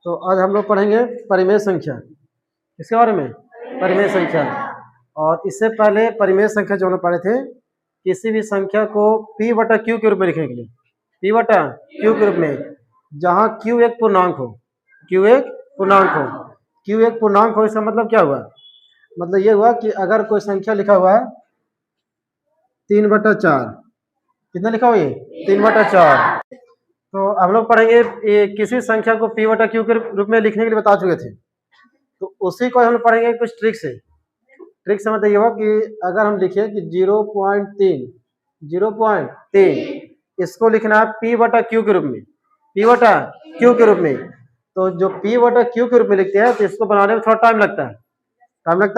तो आज हम लोग पढ़ेंगे परिमेय संख्या। किसके बारे में? परिमेय संख्या। और इससे पहले परिमेय संख्या जो हम लोग पढ़े थे, किसी भी संख्या को p बटा q के रूप में लिखने के लिए, p बटा q के रूप में, जहाँ q एक पूर्णांक हो, q एक पूर्णांक हो, q एक पूर्णांक हो, इसका मतलब क्या हुआ? मतलब ये हुआ कि अगर कोई संख्या लिखा हुआ है 3/4, कितना लिखा हुआ ये? 3/4। तो हम लोग पढ़ेंगे ये किसी संख्या को p बटा q के रूप में लिखने के लिए बता चुके थे, तो उसी को हम लोग पढ़ेंगे कुछ ट्रिक से। ट्रिक से मतलब ये हुआ कि अगर हम लिखे कि 0.3 इसको लिखना है p बटा q के रूप में, p बटा q के रूप में। तो जो p बटा q के रूप में लिखते हैं तो इसको बनाने में थोड़ा टाइम लगता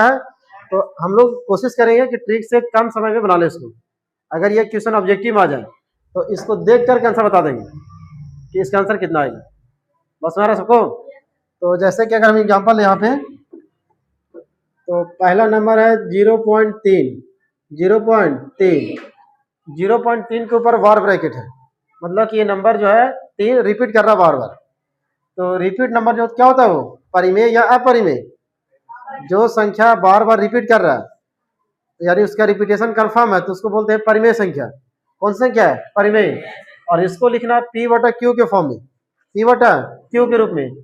है। तो हम लोग कोशिश करेंगे कि ट्रिक से कम समय में बना ले इसको। अगर ये क्वेश्चन ऑब्जेक्टिव में आ जाए तो इसको देख कर आंसर बता देंगे कि इसका आंसर कितना आएगा। बस हमारा सबको। तो जैसे कि अगर हम एग्जांपल यहाँ पे, तो पहला नंबर है 0.3, 0.3 के ऊपर बार ब्रैकेट है, मतलब कि ये नंबर जो है 3 रिपीट कर रहा है बार बार। तो रिपीट नंबर जो क्या होता है, वो परिमेय या अपरिमेय? जो संख्या बार बार रिपीट कर रहा है यानी उसका रिपीटेशन कंफर्म है तो उसको बोलते हैं परिमेय संख्या। कौन सा संख्या है? परिमेय। और इसको लिखना है p बटा q के फॉर्म में, p बटा q के रूप में।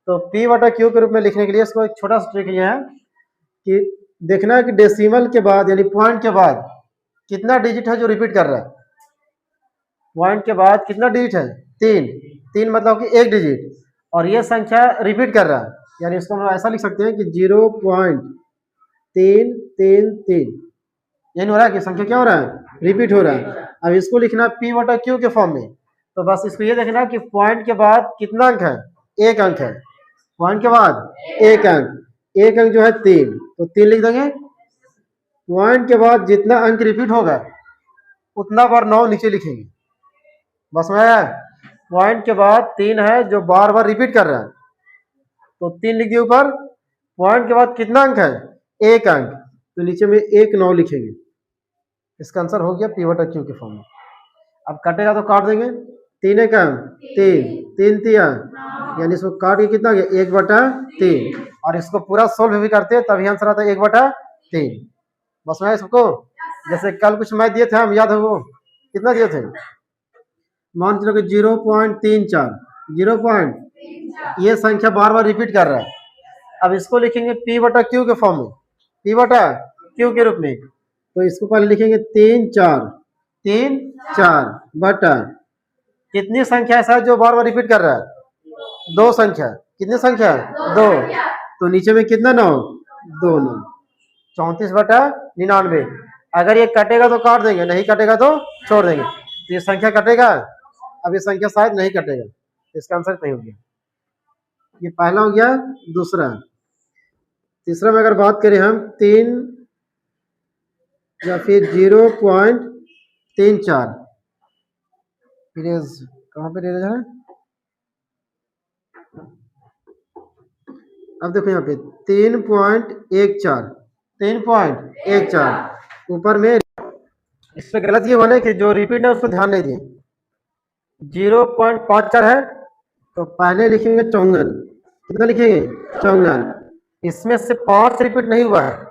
तो p बटा q के रूप में लिखने के लिए इसको एक छोटा सा ट्रिक ये है कि देखना है कि डेसिमल के बाद यानी पॉइंट के बाद कितना डिजिट है जो रिपीट कर रहा है। पॉइंट के बाद कितना डिजिट है? 3 मतलब कि एक डिजिट, और ये संख्या रिपीट कर रहा है, यानी इसको हम ऐसा लिख सकते हैं कि 0.333। यानी हो रहा है कि संख्या क्या हो रहा है? रिपीट हो रहा है। अब इसको लिखना p बटा q के फॉर्म में। तो बस इसको ये देखना कि पॉइंट के बाद कितना अंक है? एक अंक है। पॉइंट के बाद एक अंक जो है 3, तो 3 लिख देंगे। पॉइंट के बाद जितना अंक रिपीट होगा उतना बार 9 नीचे लिखेंगे। बस में पॉइंट के बाद 3 है जो बार बार रिपीट कर रहा है, तो 3 लिख दिए ऊपर। पॉइंट के बाद कितना अंक है? एक अंक, तो नीचे में 1 9 लिखेंगे। इसका आंसर हो गया p बटा q के फॉर्म में। अब कटेगा तो काट देंगे। 3 एक 3 3 यानी इसको काट के कितना गया? 1/3। और इसको पूरा सोल्व भी करते हैं तभी आंसर आता है 1/3। बस में सबको। जैसे कल कुछ मैथ दिए थे हम, याद है वो? कितना दिए थे? मान चलो कि 0.34 ये संख्या बार बार रिपीट कर रहा है। अब इसको लिखेंगे p बटा q के फॉर्म में, p बटा q के रूप में। तो इसको पहले लिखेंगे 3 4 बटा कितनी संख्या ऐसा है जो बार बार रिपीट कर रहा है? 2 संख्या। कितनी संख्या? 2। तो नीचे में कितना 9? 2 9, 34/99। अगर ये कटेगा तो काट देंगे, नहीं कटेगा तो छोड़ देंगे। तो ये संख्या कटेगा। अब ये संख्या शायद नहीं कटेगा, इसका आंसर नहीं हो गया। ये पहला हो गया। दूसरा, तीसरा में अगर बात करें हम 3 या फिर 0.34, कहाँ पे इरेज है? अब देखो यहाँ पे 3.14 ऊपर में। इस पे गलत ये बने कि जो रिपीट है उसको ध्यान नहीं दिए। 0.54 है तो पहले लिखेंगे 54। कितना लिखेंगे? 54। इसमें से 5 रिपीट नहीं हुआ है,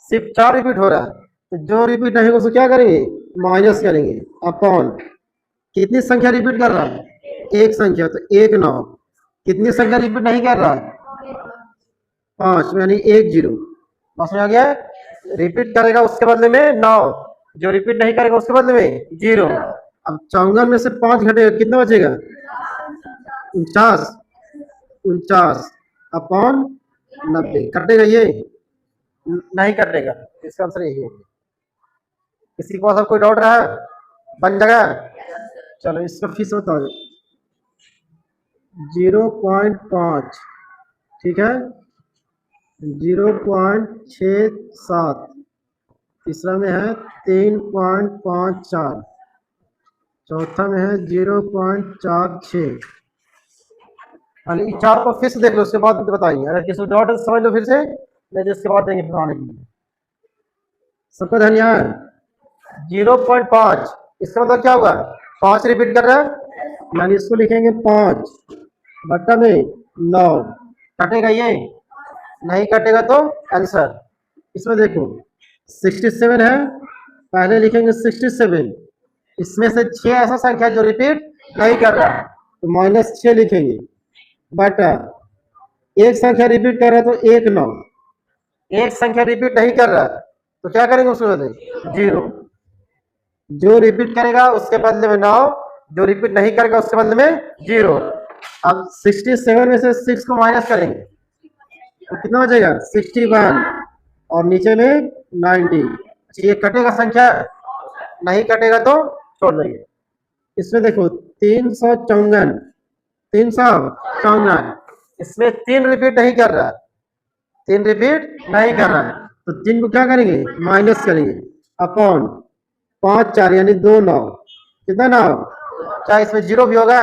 सिर्फ 4 रिपीट हो रहा है। तो जो रिपीट नहीं होगा उसको क्या करेंगे? माइनस करेंगे अपॉन। कितनी संख्या रिपीट कर रहा है? एक संख्या, तो 1 9। कितनी संख्या रिपीट नहीं कर रहा है? 5, यानी 1 0। बस में आ गया। रिपीट करेगा उसके बदले में 9, जो रिपीट नहीं करेगा उसके बदले में 0। अब 54 में से 5 घटेगा, कितना बचेगा? 49 अपॉन 90। कटेगा ये? नहीं कटेगा। इसका आंसर यही है। किसी को सब कोई डाउट रहा है? बन जाएगा। चलो इसका फीस बताओ। 0.5, ठीक है। 0.67, तीसरा में है 3.54, चौथा में है 0.46। इन 4 को फिर से देख लो, उसके बाद बताएंगे। अगर किसी को डाउट है समझ लो फिर से, नहीं इसके बाद देंगे बनाने के लिए। सबका ध्यान यहाँ है। 0.5 इसका मतलब क्या होगा? 5 रिपीट कर रहा है, यानी इसको लिखेंगे 5 बटा में 9 कटेगा ये, नहीं कटेगा तो आंसर। इसमें देखो 67 है, पहले लिखेंगे 67, इसमें से 6 ऐसा संख्या जो रिपीट नहीं कर रहा है तो -6 लिखेंगे, बटा एक संख्या रिपीट कर रहा है तो 1 9, एक संख्या रिपीट नहीं कर रहा है तो क्या करेंगे उसके बदले 0, जो रिपीट करेगा उसके बदले में 9, जो रिपीट नहीं करेगा उसके बदले में 0। अब 67 में से 6 को माइनस करेंगे तो कितना बचेगा 61 और नीचे में 90। ये कटेगा संख्या, नहीं कटेगा तो छोड़ देंगे। इसमें देखो 354, 354, इसमें 3 रिपीट नहीं कर रहा है, 3 रिपीट नहीं कर रहा है तो 3 को क्या करेंगे माइनस करेंगे अपॉन 5 4 यानी 2 9, कितना 9, क्या इसमें 0 भी होगा,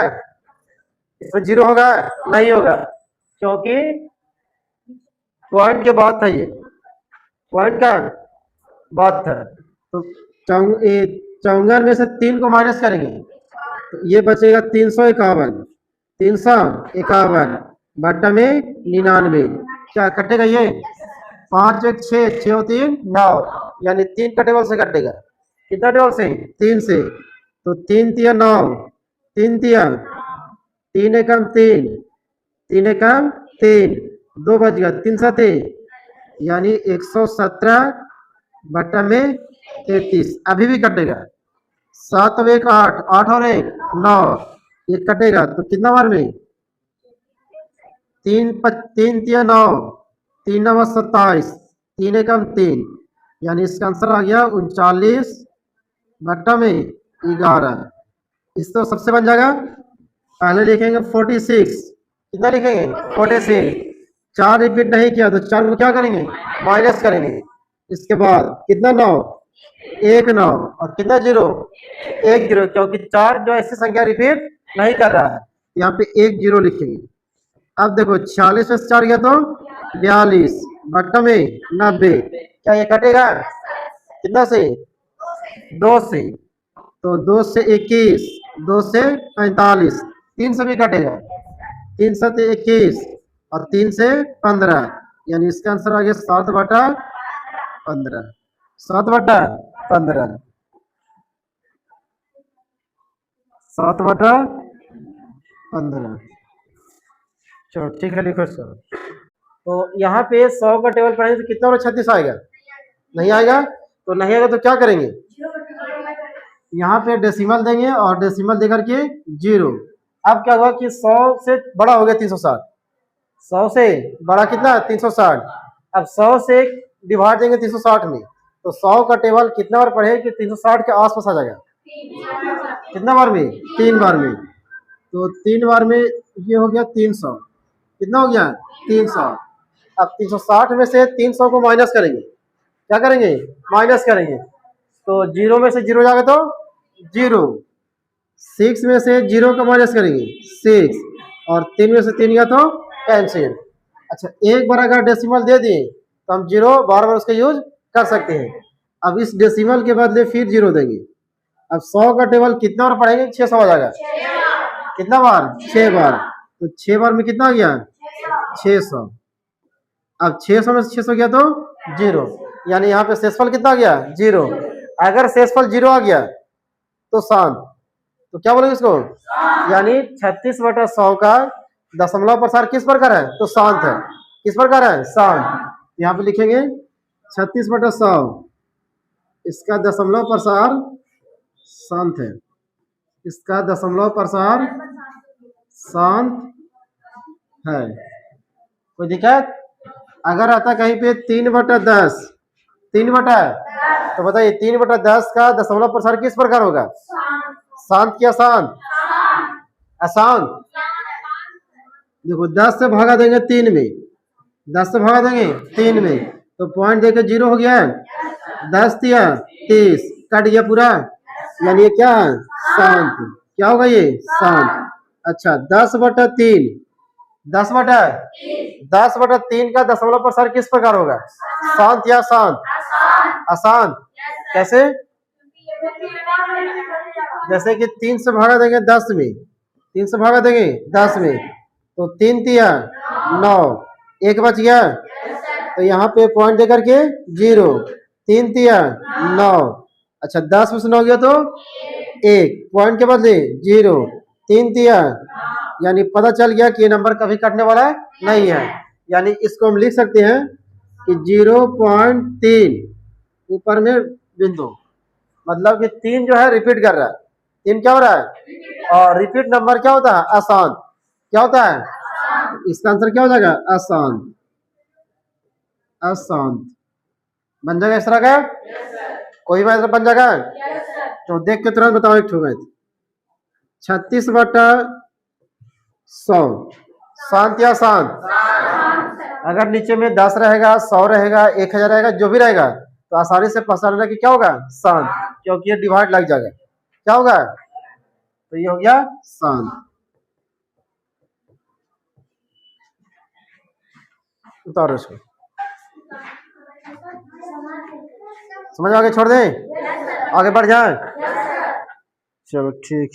इसमें 0 होगा नहीं होगा क्योंकि पॉइंट के बाद था, ये पॉइंट का बात था। तो 54 में से 3 को माइनस करेंगे तो ये बचेगा 351, 351 बट्टा में 99, क्या कटेगा ये 5 1 6 6 3 9 यानी 3 का टेबल से कटेगा, कितना टेबल से 3 से, तो 3 3 9, 3 3 3 एकम 3, 3 एकम 3, 2 बच गया 3 7 यानी 117 बट्टा में 33, अभी भी कटेगा 7 और 1 8, 8 और 1 9, ये कटेगा तो कितना बार में 3 3 3 9, 3 9 27, 3 एकम 3 यानी इसका आंसर आ गया 39 बट्टा में 11। इस तो सबसे बन जाएगा, पहले लिखेंगे 46, कितना लिखेंगे 46, 4 रिपीट नहीं किया तो 4 को क्या करेंगे माइनस करेंगे, इसके बाद कितना 9 1 9 और कितना 0 1 0 क्योंकि 4 जो ऐसी संख्या रिपीट नहीं कर रहा है यहाँ पे 1 0 लिखेंगे। अब देखो 46 में से 4 गया तो 42 बट्टा में 90, क्या ये कटेगा कितना से 2 से, तो 2 से 21, 2 से 45, 3 से भी कटेगा, 3 से 21 और 3 से 15 यानी इसका आंसर आ गया 7 बटा 15, 7 बटा 15, 7 बटा 15। चलो ठीक है लिखो सर। तो यहाँ पे 100 का टेबल पढ़ेंगे तो कितना और 36 आएगा, नहीं आएगा, तो नहीं आएगा तो क्या करेंगे यहाँ पे डेसिमल देंगे और डेसिमल देकर के 0। अब क्या हुआ कि 100 से बड़ा हो गया 360, 100 से बड़ा कितना 360, अब 100 से डिवाइड देंगे 360 में तो 100 का टेबल कितना बार पढ़े कि 360 के आसपास आ जाएगा, कितना बार में 3 बार में, तो 3 बार में ये हो गया 300, कितना हो गया 300। अब 360 में से 300 को माइनस करेंगे, क्या करेंगे माइनस करेंगे तो 0 में से 0 जाएगा तो 0, 6 में से 0 का माइनस करेंगे 6 और 3 में से 3 गया तो कैंसिल। अच्छा एक बार अगर डेसिमल दे दिए तो हम 0 बार बार उसका यूज कर सकते हैं। अब इस डेसिमल के बदले फिर 0 देंगे। अब 100 का टेबल कितना बार पढ़ेंगे 600 हो जाएगा, कितना बार 6 बार, तो 6 बार में कितना आ गया 600। अब 600 में से 600 गया तो 0 यानी यहाँ पे शेषफल कितना आ गया 0। अगर शेषफल 0 आ गया तो शांत, तो क्या बोलेंगे इसको यानी 36 बटा 100 का दशमलव प्रसार किस प्रकार है तो शांत है, किस प्रकार है शांत। यहाँ पे लिखेंगे 36 बटा 100 इसका दशमलव प्रसार शांत है, इसका दशमलव प्रसार शांत है। कोई दिक्कत अगर आता कहीं पे 3 बटा 10, 3 बटा तो बताइए 3 बटा 10 का दशमलव प्रसार किस प्रकार होगा शांत क्या अशांत, अशांत। देखो 10 से भागा देंगे 3 में, 10 से भागा देंगे 3 में तो पॉइंट देके 0 हो गया, 10 दिया 30 कट गया पूरा, यानी ये क्या है शांत, क्या होगा ये शांत। अच्छा 10 बटा 3, 10 बटा 3 का दशमलव प्रसार किस प्रकार होगा शांत या शांत, अशांत। कैसे, जैसे कि 3 से भागा देंगे 10 में, 3 से भागा देंगे 10 में तो 3 तिया 9, एक बच गया, तो यहाँ पे पॉइंट दे करके 0, 3 तिया 9, अच्छा 10 में से 9 गया तो 1, पॉइंट के बदले 0, 3 तिया, यानी पता चल गया कि ये नंबर कभी कटने वाला नहीं है। यानी इसको हम लिख सकते हैं कि 0.3 ऊपर में बिंदु, मतलब कि 3 जो है रिपीट कर रहा है। 3 क्या हो रहा है, और रिपीट नंबर क्या होता है, अशांत। क्या होता है, इसका आंसर क्या हो जाएगा, अशांत। अशांत बन जाएगा इस तरह का, कोई भी आंसर बन जाएगा। तो देख के तुरंत बताओ एक ठो मैथ, 36/100 शांत या शांत। अगर नीचे में 10 रहेगा, 100 रहेगा, 1000 रहेगा, जो भी रहेगा, तो आसानी से पहचान लेना कि क्या होगा, शांत, क्योंकि ये डिवाइड लग जाएगा। क्या होगा, तो ये हो गया शांत। उतारो इसको, समझ आगे छोड़ दे, आगे बढ़ जाए, चलो ठीक।